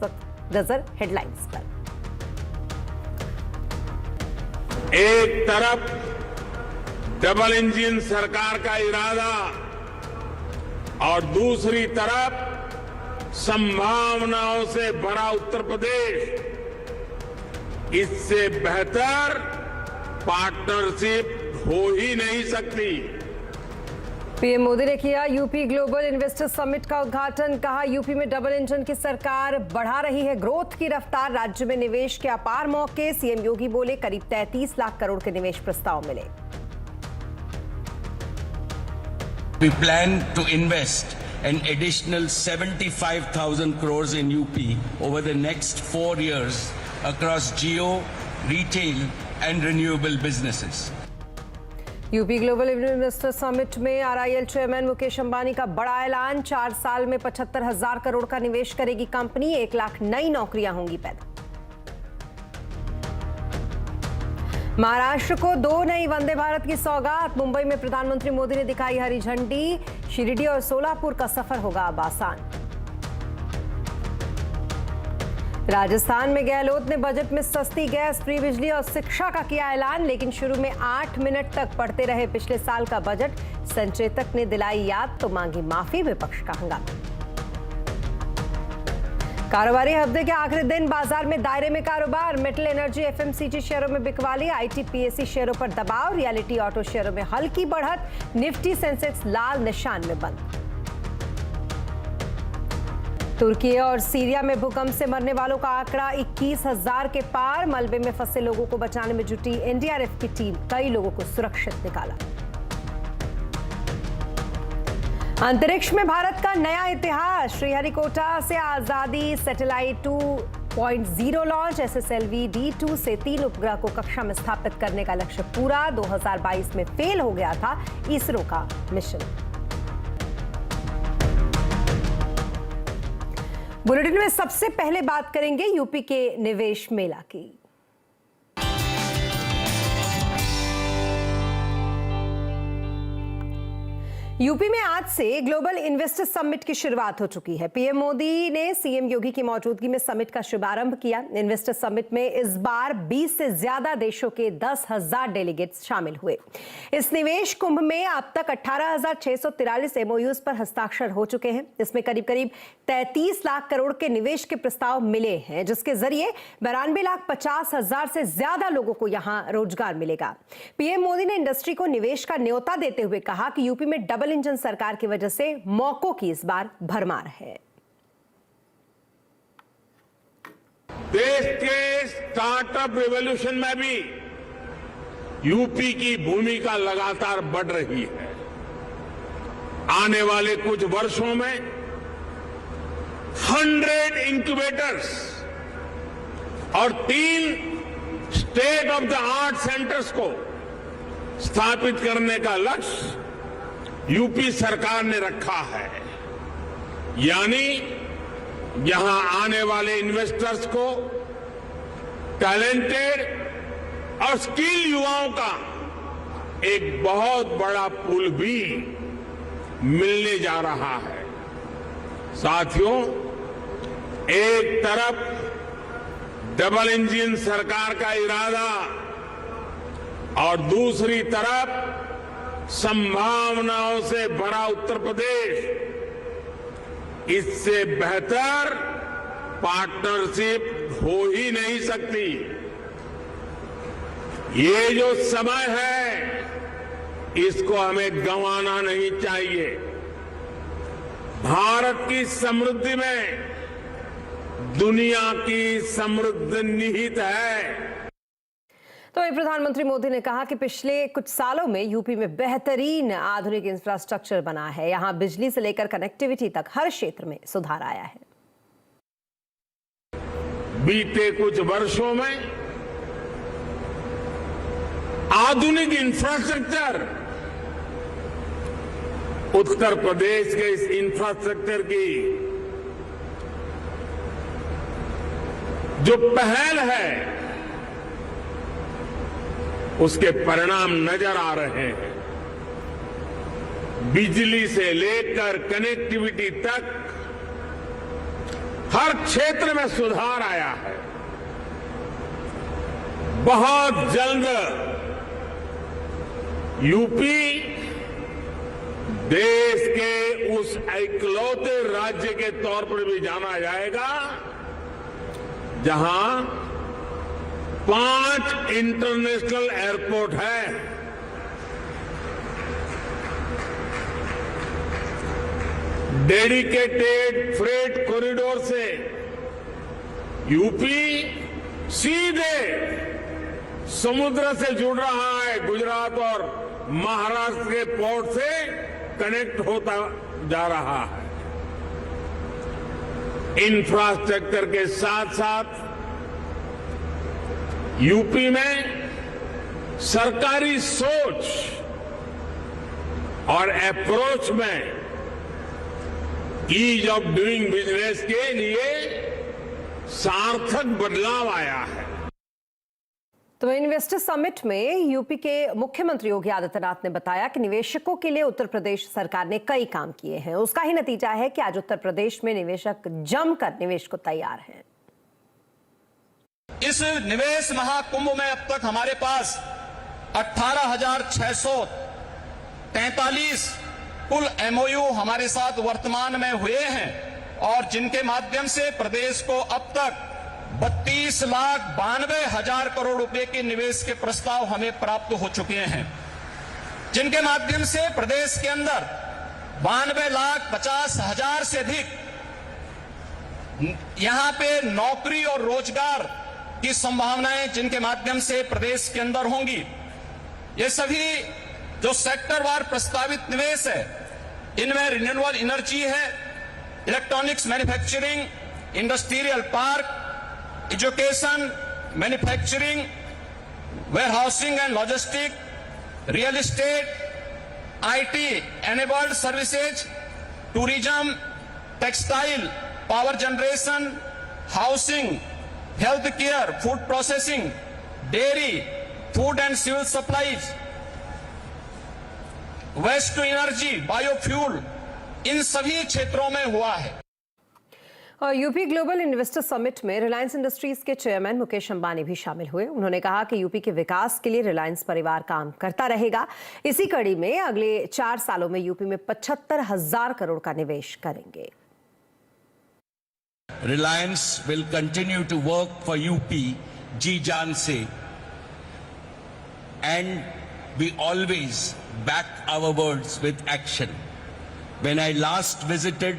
वक्त नजर हेडलाइंस पर। एक तरफ डबल इंजन सरकार का इरादा और दूसरी तरफ संभावनाओं से भरा उत्तर प्रदेश, इससे बेहतर पार्टनरशिप हो ही नहीं सकती। पीएम मोदी ने किया यूपी ग्लोबल इन्वेस्टर समिट का उद्घाटन। कहा, यूपी में डबल इंजन की सरकार बढ़ा रही है ग्रोथ की रफ्तार, राज्य में निवेश के अपार मौके। सीएम योगी बोले, करीब 33 लाख करोड़ के निवेश प्रस्ताव मिले। We plan to invest an additional 75,000 crores in UP over the next 4 years across geo, retail and renewable businesses. UP global investor summit में आरआईएल चेयरमैन मुकेश अंबानी का बड़ा ऐलान। 4 साल में 75,000 करोड़ का निवेश करेगी कंपनी, 1 लाख नई नौकरियां होंगी पैदा। महाराष्ट्र को 2 नई वंदे भारत की सौगात। मुंबई में प्रधानमंत्री मोदी ने दिखाई हरी झंडी। शिरडी और सोलापुर का सफर होगा अब आसान। राजस्थान में गहलोत ने बजट में सस्ती गैस, फ्री बिजली और शिक्षा का किया ऐलान, लेकिन शुरू में 8 मिनट तक पढ़ते रहे पिछले साल का बजट। संचेतक ने दिलाई याद तो मांगी माफी, विपक्ष का हंगामा। कारोबारी हफ्ते के आखिरी दिन बाजार में दायरे में कारोबार। मेटल, एनर्जी, एफएमसीजी शेयरों में बिकवाली। आईटी, पीएससी शेयरों पर दबाव। रियलिटी, ऑटो शेयरों में हल्की बढ़त। निफ्टी, सेंसेक्स लाल निशान में बंद। तुर्की और सीरिया में भूकंप से मरने वालों का आंकड़ा 21,000 के पार। मलबे में फंसे लोगों को बचाने में जुटी एनडीआरएफ की टीम, कई लोगों को सुरक्षित निकाला। अंतरिक्ष में भारत का नया इतिहास। श्रीहरिकोटा से आजादी सैटेलाइट 2.0 लॉन्च। एसएसएलवी D2 से 3 उपग्रह को कक्षा में स्थापित करने का लक्ष्य पूरा। 2022 में फेल हो गया था इसरो का मिशन। बुलेटिन में सबसे पहले बात करेंगे यूपी के निवेश मेला की। यूपी में आज से ग्लोबल इन्वेस्टर समिट की शुरुआत हो चुकी है। पीएम मोदी ने सीएम योगी की मौजूदगी में समिट का शुभारंभ किया। इन्वेस्टर समिट में इस बार 20 से ज्यादा देशों के 10,000 डेलीगेट्स शामिल हुए। इस निवेश कुंभ में अब तक 18,643 एमओयूज पर हस्ताक्षर हो चुके हैं। इसमें करीब 33 लाख करोड़ के निवेश के प्रस्ताव मिले हैं, जिसके जरिए 92,50,000 से ज्यादा लोगों को यहां रोजगार मिलेगा। पीएम मोदी ने इंडस्ट्री को निवेश का न्योता देते हुए कहा कि यूपी में डबल इंजन सरकार की वजह से मौकों की इस बार भरमार है। देश के स्टार्टअप रिवॉल्यूशन में भी यूपी की भूमिका लगातार बढ़ रही है। आने वाले कुछ वर्षों में 100 इंक्यूबेटर्स और 3 state of the art centres को स्थापित करने का लक्ष्य यूपी सरकार ने रखा है। यानी यहां आने वाले इन्वेस्टर्स को टैलेंटेड और स्किल युवाओं का एक बहुत बड़ा पूल भी मिलने जा रहा है। साथियों, एक तरफ डबल इंजन सरकार का इरादा और दूसरी तरफ संभावनाओं से भरा उत्तर प्रदेश, इससे बेहतर पार्टनरशिप हो ही नहीं सकती। ये जो समय है, इसको हमें गंवाना नहीं चाहिए। भारत की समृद्धि में दुनिया की समृद्धि निहित है। तो प्रधानमंत्री मोदी ने कहा कि पिछले कुछ सालों में यूपी में बेहतरीन आधुनिक इंफ्रास्ट्रक्चर बना है। यहां बिजली से लेकर कनेक्टिविटी तक हर क्षेत्र में सुधार आया है। बीते कुछ वर्षों में आधुनिक इंफ्रास्ट्रक्चर, उत्तर प्रदेश के इस इंफ्रास्ट्रक्चर की जो पहल है, उसके परिणाम नजर आ रहे हैं। बिजली से लेकर कनेक्टिविटी तक हर क्षेत्र में सुधार आया है। बहुत जल्द यूपी देश के उस इकलौते राज्य के तौर पर भी जाना जाएगा जहां 5 इंटरनेशनल एयरपोर्ट है। डेडिकेटेड फ्रेट कॉरिडोर से यूपी सीधे समुद्र से जुड़ रहा है, गुजरात और महाराष्ट्र के पोर्ट से कनेक्ट होता जा रहा है। इंफ्रास्ट्रक्चर के साथ साथ यूपी में सरकारी सोच और अप्रोच में ईज ऑफ डूइंग बिजनेस के लिए सार्थक बदलाव आया है। तो इन्वेस्टर समिट में यूपी के मुख्यमंत्री योगी आदित्यनाथ ने बताया कि निवेशकों के लिए उत्तर प्रदेश सरकार ने कई काम किए हैं। उसका ही नतीजा है कि आज उत्तर प्रदेश में निवेशक जमकर निवेश को तैयार हैं। इस निवेश महाकुंभ में अब तक हमारे पास 18,643 कुल एमओयू हमारे साथ वर्तमान में हुए हैं और जिनके माध्यम से प्रदेश को अब तक 32,92,000 करोड़ रुपए के निवेश के प्रस्ताव हमें प्राप्त हो चुके हैं, जिनके माध्यम से प्रदेश के अंदर 92,50,000 से अधिक यहां पे नौकरी और रोजगार की संभावनाएं जिनके माध्यम से प्रदेश के अंदर होंगी। ये सभी जो सेक्टरवार प्रस्तावित निवेश है, इनमें रिन्यूएबल एनर्जी है, electronics manufacturing, industrial park, education, manufacturing, warehousing and logistic, real estate, IT enabled services, tourism, textile, power generation, housing, health care, food processing, dairy, food and civil supplies, waste to energy, biofuel, इन सभी क्षेत्रों में हुआ है। और UP global investor summit में Reliance industries के chairman Mukesh Ambani भी शामिल हुए। उन्होंने कहा कि यूपी के विकास के लिए रिलायंस परिवार काम करता रहेगा। इसी कड़ी में अगले 4 सालों में यूपी में 75,000 करोड़ का निवेश करेंगे। Reliance will continue to work for UP जी जान से, and we always back our words with action. When I last visited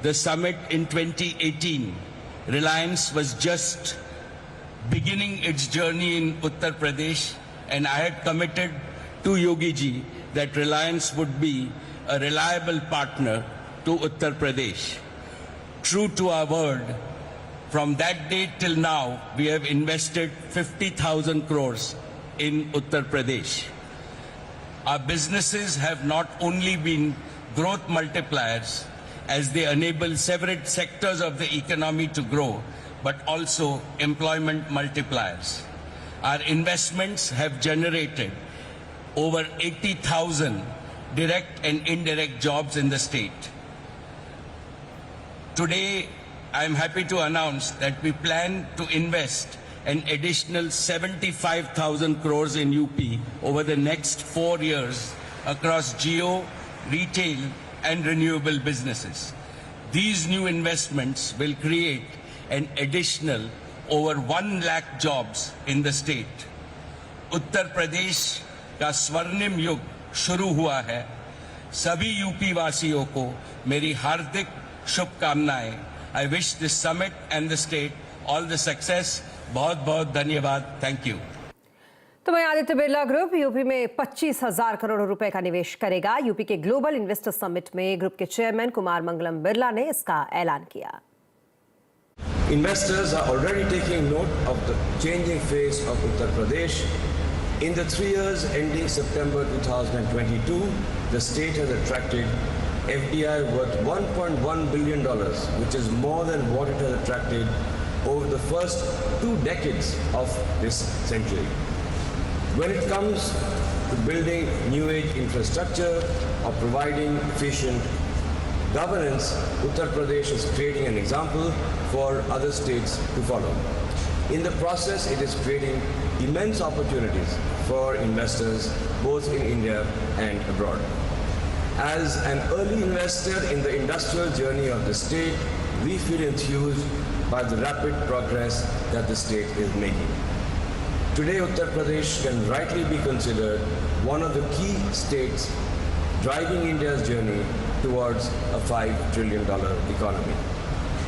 the summit in 2018, Reliance was just beginning its journey in Uttar Pradesh, and I had committed to Yogi ji that Reliance would be a reliable partner to Uttar Pradesh. True to our word, from that date till now, we have invested 50,000 crores in Uttar Pradesh. Our businesses have not only been growth multipliers, as they enable several sectors of the economy to grow, but also employment multipliers. Our investments have generated over 80,000 direct and indirect jobs in the state. Today, I am happy to announce that we plan to invest an additional 75,000 crores in UP over the next 4 years across geo, retail, and renewable businesses. These new investments will create an additional over 1 lakh jobs in the state. Uttar Pradesh का स्वर्णिम युग शुरू हुआ है। सभी UP वासियों को मेरी हार्दिक शुभकामनाएं। I wish this summit and the state all the success. बहुत बहुत धन्यवाद। Thank you. तो वहीं आदित्य बिरला ग्रुप यूपी में 25,000 करोड़ रुपए का निवेश करेगा। यूपी के ग्लोबल इन्वेस्टर समिट में ग्रुप के चेयरमैन कुमार मंगलम बिरला ने इसका ऐलान किया। Investors are already taking note of the changing face of Uttar Pradesh. In the 3 years ending September 2022, the state has attracted FDI worth $1.1 billion, which is more than what it has attracted over the first 2 decades of this century. When it comes to building new age infrastructure or providing efficient governance, Uttar Pradesh is creating an example for other states to follow. In the process, it is creating immense opportunities for investors both in India and abroad. As an early investor in the industrial journey of the state, we feel enthused by the rapid progress that the state is making. Today, Uttar Pradesh can rightly be considered one of the key states driving India's journey towards a $5 trillion economy.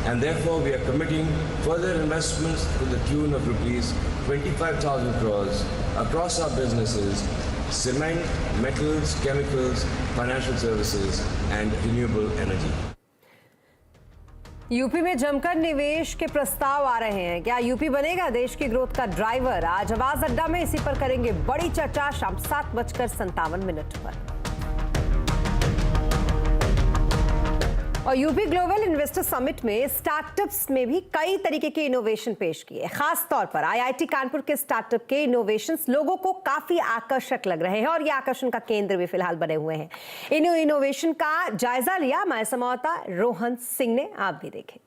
And therefore, we are committing further investments to the tune of rupees 25,000 crores across our businesses: cement, metals, chemicals, financial services, and renewable energy. UP में जमकर निवेश के प्रस्ताव आ रहे हैं। क्या UP बनेगा देश की ग्रोथ का ड्राइवर? आज आवाज अड्डा में इसी पर करेंगे बड़ी चर्चा शाम 7:57 पर। और यूपी ग्लोबल इन्वेस्टर समिट में स्टार्टअप्स में भी कई तरीके के इनोवेशन पेश किए। खास तौर पर आईआईटी कानपुर के स्टार्टअप के इनोवेशंस लोगों को काफी आकर्षक लग रहे हैं और ये आकर्षण का केंद्र भी फिलहाल बने हुए हैं। इन इनोवेशन का जायजा लिया हमारे संवाददाता रोहन सिंह ने, आप भी देखें।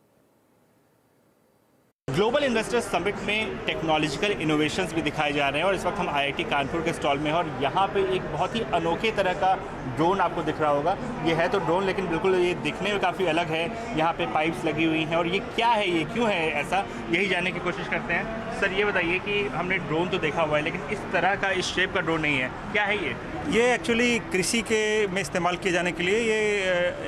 ग्लोबल इन्वेस्टर्स समिट में टेक्नोलॉजिकल इनोवेशंस भी दिखाए जा रहे हैं और इस वक्त हम आईआईटी कानपुर के स्टॉल में हैं और यहाँ पे एक बहुत ही अनोखे तरह का ड्रोन आपको दिख रहा होगा। ये है तो ड्रोन, लेकिन बिल्कुल ये दिखने में काफ़ी अलग है। यहाँ पे पाइप्स लगी हुई हैं और ये क्या है, ये क्यों है ऐसा, यही जानने की कोशिश करते हैं। सर ये बताइए कि हमने ड्रोन तो देखा हुआ है लेकिन इस तरह का, इस शेप का ड्रोन नहीं है, क्या है ये? ये एक्चुअली कृषि के में इस्तेमाल किए जाने के लिए ये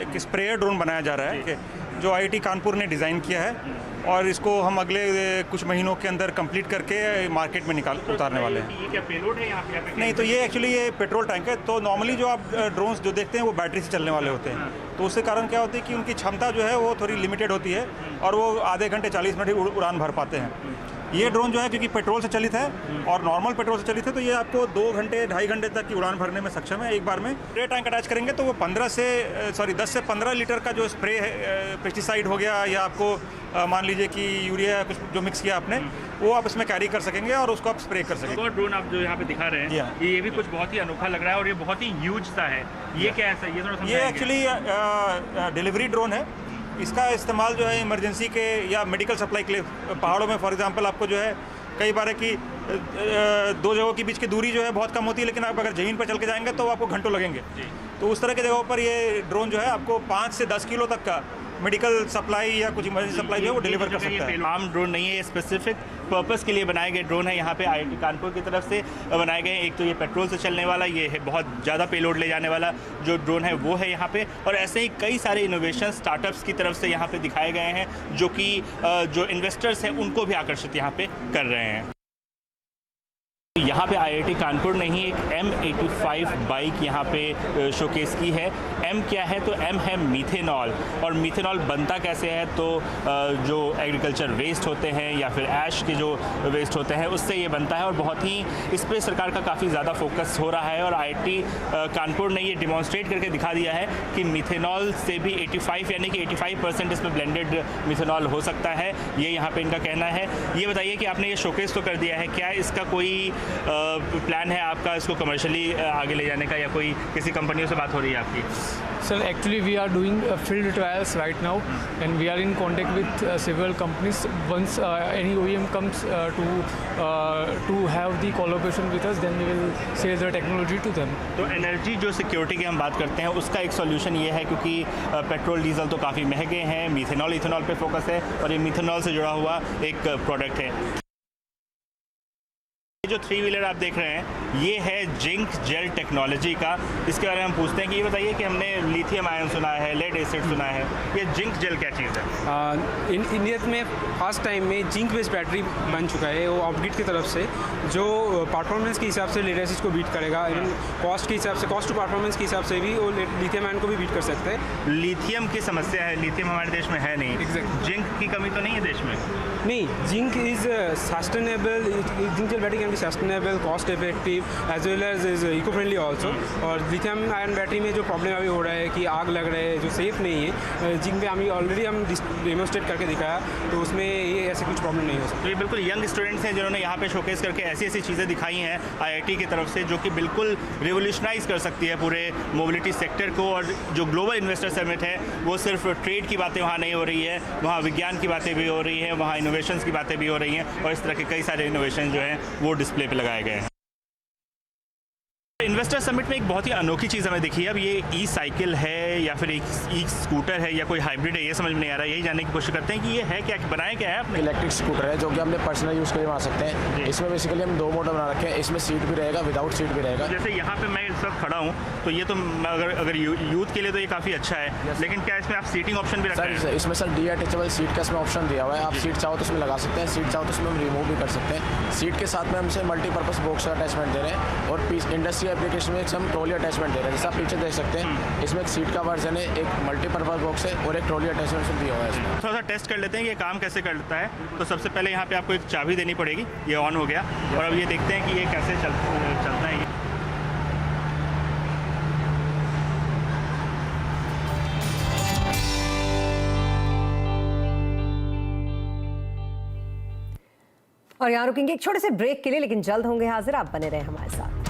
एक स्प्रेयर ड्रोन बनाया जा रहा है जो आईआईटी कानपुर ने डिज़ाइन किया है और इसको हम अगले कुछ महीनों के अंदर कंप्लीट करके मार्केट में उतारने वाले हैं। ये क्या पेलोड है यहाँ पे? नहीं, तो ये एक्चुअली ये पेट्रोल टैंक है। तो नॉर्मली जो आप ड्रोन्स जो देखते हैं वो बैटरी से चलने वाले होते हैं, तो उससे कारण क्या होती है कि उनकी क्षमता जो है वो थोड़ी लिमिटेड होती है और वो आधे घंटे 40 मिनट ही उड़ान भर पाते हैं। ये ड्रोन जो है क्योंकि पेट्रोल से चलित है और नॉर्मल पेट्रोल से चलित है, तो ये आपको 2 घंटे 2.5 घंटे तक की उड़ान भरने में सक्षम है एक बार में। स्प्रे टैंक अटैच करेंगे तो वो 10 से 15 लीटर का जो स्प्रे है, पेस्टिसाइड हो गया या आपको मान लीजिए कि यूरिया कुछ जो मिक्स किया आपने, वो आप इसमें कैरी कर सकेंगे और उसको आप स्प्रे कर सकेंगे। तो ड्रोन आप जो यहाँ पे दिखा रहे हैं ये भी कुछ बहुत ही अनोखा लग रहा है और ये बहुत ही ह्यूज सा है। ये क्या है सर, ये थोड़ा समझाएंगे? ये एक्चुअली डिलीवरी ड्रोन है। इसका इस्तेमाल जो है इमरजेंसी के या मेडिकल सप्लाई के लिए पहाड़ों में फॉर एग्जांपल आपको जो है कई बार है कि 2 जगहों के बीच की दूरी जो है बहुत कम होती है, लेकिन आप अगर ज़मीन पर चल के जाएंगे तो आपको घंटों लगेंगे। तो उस तरह की जगहों पर ये ड्रोन जो है आपको 5 से 10 किलो तक का मेडिकल सप्लाई या कुछ इमरजेंसी सप्लाई जो है वो डिलीवर कर सकता है। आम ड्रोन नहीं है, ये स्पेसिफिक पर्पस के लिए बनाए गए ड्रोन है। यहाँ पे आईआईटी कानपुर की तरफ से बनाए गए हैं। एक तो ये पेट्रोल से चलने वाला, ये है बहुत ज़्यादा पेलोड ले जाने वाला जो ड्रोन है वो है यहाँ पे, और ऐसे ही कई सारे इनोवेशन स्टार्टअप्स की तरफ से यहाँ पे दिखाए गए हैं जो कि जो इन्वेस्टर्स हैं उनको भी आकर्षित यहाँ पे कर रहे हैं। यहाँ पे आईआईटी कानपुर ने ही एक M85 बाइक यहाँ पे शोकेस की है। M क्या है, तो M है मीथेनॉल, और मीथेनॉल बनता कैसे है, तो जो एग्रीकल्चर वेस्ट होते हैं या फिर ऐश के जो वेस्ट होते हैं उससे ये बनता है और बहुत ही इस पर सरकार का काफ़ी ज़्यादा फोकस हो रहा है। और आईआईटी कानपुर ने ये डिमॉन्स्ट्रेट करके दिखा दिया है कि मीथेनॉल से भी 85 यानी कि 85% इसमें ब्लेंडेड मीथेनॉल हो सकता है, ये यहाँ पे इनका कहना है। ये बताइए कि आपने ये शोकेस तो कर दिया है, क्या इसका कोई प्लान है आपका इसको कमर्शियली आगे ले जाने का, या कोई किसी कंपनियों से बात हो रही है आपकी? Sir, actually we are doing field trials right now and we are in contact with several companies. Once any OEM comes to have the collaboration with us, then we will sell the technology to them. तो energy जो security की हम बात करते हैं उसका एक solution ये है, क्योंकि पेट्रोल डीजल तो काफ़ी महंगे हैं, मीथेनॉल इथेनॉल पे फोकस है और ये मीथेनॉल से जुड़ा हुआ एक प्रोडक्ट है। जो 3 व्हीलर आप देख रहे हैं ये है जिंक जेल टेक्नोलॉजी का। इसके बारे में हम पूछते हैं कि ये बताइए कि हमने लिथियम आयन सुना है, लेड एसिड सुना है, ये जिंक जेल क्या चीज़ है? इंडिया में फर्स्ट टाइम में जिंक बेस्ड बैटरी बन चुका है वो ऑफग्रिड की तरफ से, जो परफॉर्मेंस के हिसाब से लेड एसिड को बीट करेगा, कॉस्ट के हिसाब से, कॉस्ट टू परफॉर्मेंस के हिसाब से भी वो लिथियम आयन को भी बीट कर सकते हैं। लिथियम की समस्या है, लिथियम हमारे देश में है नहीं। Exactly. जिंक की कमी तो नहीं है देश में? नहीं, zinc is sustainable, zinc gel battery can be sustainable, cost effective as well as is eco friendly also. और लिथियम आयन बैटरी में जो प्रॉब्लम अभी हो रहा है कि आग लग रहा है, जो सेफ नहीं है, जिन पे हम ऑलरेडी हम डेमोस्ट्रेट करके दिखाया, तो उसमें ये ऐसे कुछ प्रॉब्लम नहीं हो सकती। तो ये बिल्कुल यंग स्टूडेंट्स हैं जिन्होंने यहाँ पे शोकेस करके ऐसी ऐसी चीज़ें दिखाई हैं IIT की तरफ से, जो कि बिल्कुल रिवोल्यूशनाइज कर सकती है पूरे मोबिलिटी सेक्टर को। और जो ग्लोबल इन्वेस्टर समिट है वो सिर्फ ट्रेड की बातें वहाँ नहीं हो रही है, वहाँ विज्ञान की बातें भी हो रही हैं, वहाँ इनोवेशंस की बातें भी हो रही हैं, और इस तरह के कई सारे इनोवेशन जो हैं वो डिस्प्ले पे लगाए गए हैं। इन्वेस्टर समिट में एक बहुत ही अनोखी चीज़ हमें दिखी है। अब ये ई साइकिल है या फिर एक ई स्कूटर है या कोई हाइब्रिड है, ये समझ में नहीं आ रहा है। यही जानने की कोशिश करते हैं कि ये है क्या, बनाया क्या है आपने। इलेक्ट्रिक स्कूटर है जो कि हमने पर्सनल यूज़ के लिए बना सकते हैं। इसमें बेसिकली हम 2 मोड बना रखे हैं, इसमें सीट भी रहेगा, विदाउट सीट भी रहेगा। जैसे यहाँ पे मैं इस वक्त खड़ा हूँ, तो ये तो अगर यूथ के लिए तो ये काफ़ी अच्छा है, लेकिन क्या इसमें आप सीटिंग ऑप्शन भी रखते हैं? इसमें सर डीअटैचेबल सीट का इसमें ऑप्शन दिया हुआ है। आप सीट चाहो तो उसमें लगा सकते हैं, सीट चाहो तो उसमें हम रिमूव भी कर सकते हैं। सीट के साथ में हमसे मल्टीपर्पज़ बॉक्स का अटैचमेंट दे रहे हैं, और इंडस्ट्री एप्लीकेशन में हम ट्रॉली अटैचमेंट दे रहे हैं। जैसे आप पीछे देख सकते हैं, इसमें एक सीट का वर्जन है, एक मल्टीपर्पज़ बॉक्स है और एक ट्रॉली अटैचमेंट दिया हुआ है इसमें। थोड़ा सा टेस्ट कर लेते हैं कि ये काम कैसे करता है। तो सबसे पहले यहाँ पे आपको एक चाबी देनी पड़ेगी, ये ऑन हो गया, और अब ये देखते हैं कि ये कैसे चलता है। और यहाँ रुकेंगे एक छोटे से ब्रेक के लिए, लेकिन जल्द होंगे हाजिर, आप बने रहें हमारे साथ।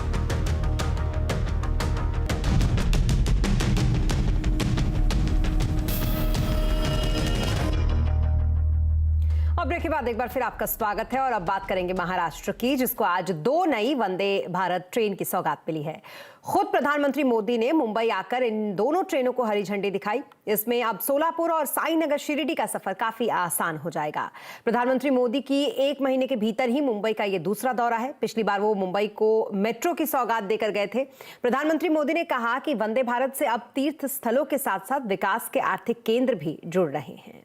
और ब्रेक के बाद एक बार फिर आपका स्वागत है, और अब बात करेंगे महाराष्ट्र की, जिसको आज 2 नई वंदे भारत ट्रेन की सौगात मिली है। खुद प्रधानमंत्री मोदी ने मुंबई आकर इन दोनों ट्रेनों को हरी झंडी दिखाई। इसमें अब सोलापुर और साईनगर शिरडी का सफर काफी आसान हो जाएगा। प्रधानमंत्री मोदी की 1 महीने के भीतर ही मुंबई का ये दूसरा दौरा है। पिछली बार वो मुंबई को मेट्रो की सौगात देकर गए थे। प्रधानमंत्री मोदी ने कहा कि वंदे भारत से अब तीर्थ स्थलों के साथ साथ विकास के आर्थिक केंद्र भी जुड़ रहे हैं।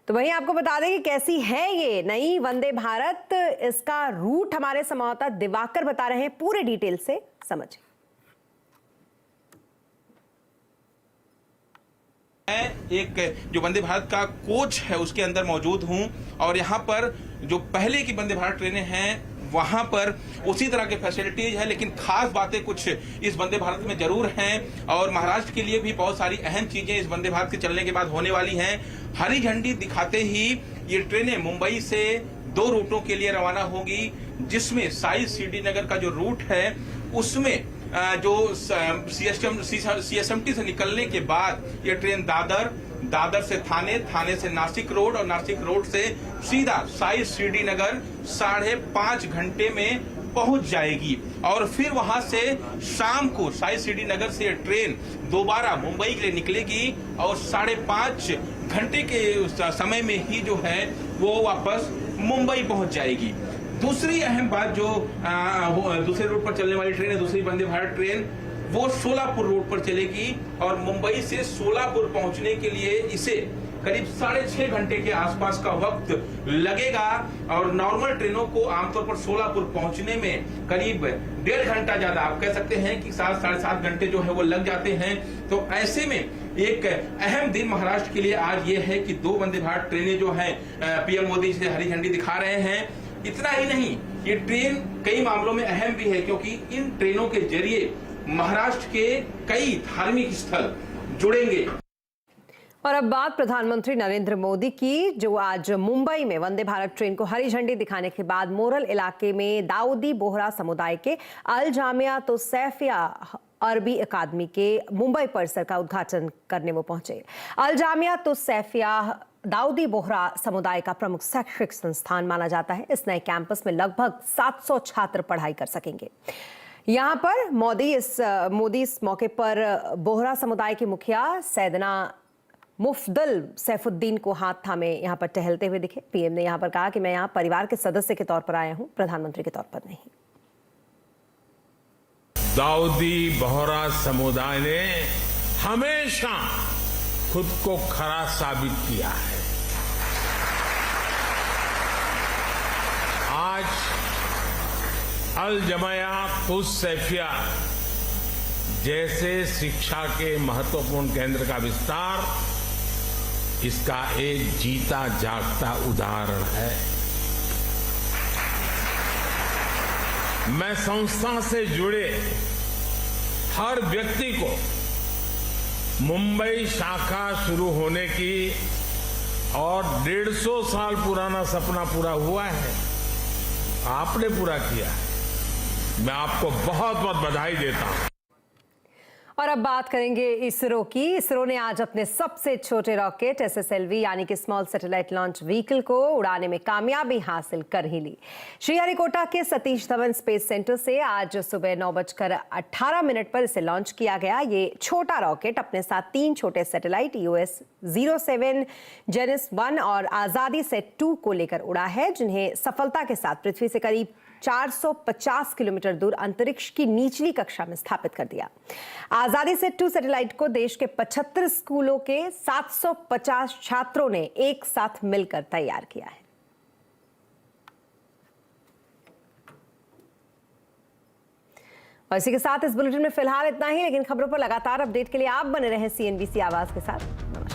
तो वहीं आपको बता दें कि कैसी है ये नई वंदे भारत, इसका रूट हमारे संवाददाता दिवाकर बता रहे हैं। पूरे डिटेल से समझिए। मैं एक जो वंदे भारत का कोच है उसके अंदर मौजूद हूं, और यहाँ पर जो पहले की वंदे भारत ट्रेनें हैं वहां पर उसी तरह के फैसिलिटीज है, लेकिन खास बातें कुछ इस वंदे भारत में जरूर हैं, और महाराष्ट्र के लिए भी बहुत सारी अहम चीजें इस वंदे भारत के चलने के बाद होने वाली हैं। हरी झंडी दिखाते ही ये ट्रेनें मुंबई से 2 रूटों के लिए रवाना होगी, जिसमें साई श्रीनगर का जो रूट है उसमें जो CSMT से निकलने के बाद ये ट्रेन दादर से थाने से नासिक रोड, और नासिक रोड से सीधा साई श्रीनगर 5.5 घंटे में पहुंच जाएगी। और फिर वहां से शाम को साई श्रीनगर से ट्रेन दोबारा मुंबई के लिए निकलेगी, और 5.5 घंटे के समय में ही जो है वो वापस मुंबई पहुंच जाएगी। दूसरी अहम बात, जो दूसरे रूट पर चलने वाली ट्रेन है, दूसरी वंदे भारत ट्रेन, वो सोलापुर रूट पर चलेगी, और मुंबई से सोलापुर पहुंचने के लिए इसे करीब 6.5 घंटे के आसपास का वक्त लगेगा। और नॉर्मल ट्रेनों को आमतौर पर सोलापुर पहुंचने में करीब 1.5 घंटा ज्यादा, आप कह सकते हैं कि 7-7.5 घंटे जो है वो लग जाते हैं। तो ऐसे में एक अहम दिन महाराष्ट्र के लिए आज ये है कि 2 वंदे भारत ट्रेनें जो हैं पीएम मोदी से हरी झंडी दिखा रहे हैं। इतना ही नहीं, ये ट्रेन कई मामलों में अहम भी है, क्योंकि इन ट्रेनों के जरिए महाराष्ट्र के कई धार्मिक स्थल जुड़ेंगे। और अब बात प्रधानमंत्री नरेंद्र मोदी की, जो आज मुंबई में वंदे भारत ट्रेन को हरी झंडी दिखाने के बाद मोरल इलाके में दाऊदी बोहरा समुदाय के अल जामिया तो सैफिया अरबी अकादमी के मुंबई परिसर का उद्घाटन करने वो पहुंचे। अल जामिया तो सैफिया दाऊदी बोहरा समुदाय का प्रमुख शैक्षिक संस्थान माना जाता है। इस नए कैंपस में लगभग 700 छात्र पढ़ाई कर सकेंगे। यहाँ पर मोदी इस मौके पर बोहरा समुदाय के मुखिया सैदना मुफदल सैफुद्दीन को हाथ थामे यहाँ पर टहलते हुए दिखे। पीएम ने यहाँ पर कहा कि मैं यहाँ परिवार के सदस्य के तौर पर आया हूँ, प्रधानमंत्री के तौर पर नहीं। दाऊदी बोहरा समुदाय ने हमेशा खुद को खरा साबित किया है। आज अल जमाया तुस सैफिया जैसे शिक्षा के महत्वपूर्ण केंद्र का विस्तार इसका एक जीता जागता उदाहरण है। मैं संस्था से जुड़े हर व्यक्ति को मुंबई शाखा शुरू होने की और 150 साल पुराना सपना पूरा हुआ है, आपने पूरा किया है। मैं आपको बहुत बहुत बधाई देता हूं। और अब बात करेंगे इसरो की। इसरो ने आज अपने सबसे छोटे रॉकेट SSLV यानी कि स्मॉल सैटेलाइट लॉन्च व्हीकल को उड़ाने में कामयाबी हासिल कर ही ली। श्रीहरिकोटा के सतीश धवन स्पेस सेंटर से आज सुबह 9:18 पर इसे लॉन्च किया गया। ये छोटा रॉकेट अपने साथ 3 छोटे सैटेलाइट EOS-07, जेनिस-1 और आजादी सेट 2 को लेकर उड़ा है, जिन्हें सफलता के साथ पृथ्वी से करीब 450 किलोमीटर दूर अंतरिक्ष की निचली कक्षा में स्थापित कर दिया। आजादी सेट 2 सैटेलाइट को देश के 75 स्कूलों के 750 छात्रों ने एक साथ मिलकर तैयार किया है। और इसी के साथ इस बुलेटिन में फिलहाल इतना ही, लेकिन खबरों पर लगातार अपडेट के लिए आप बने रहें CNBC आवाज के साथ। नमस्कार।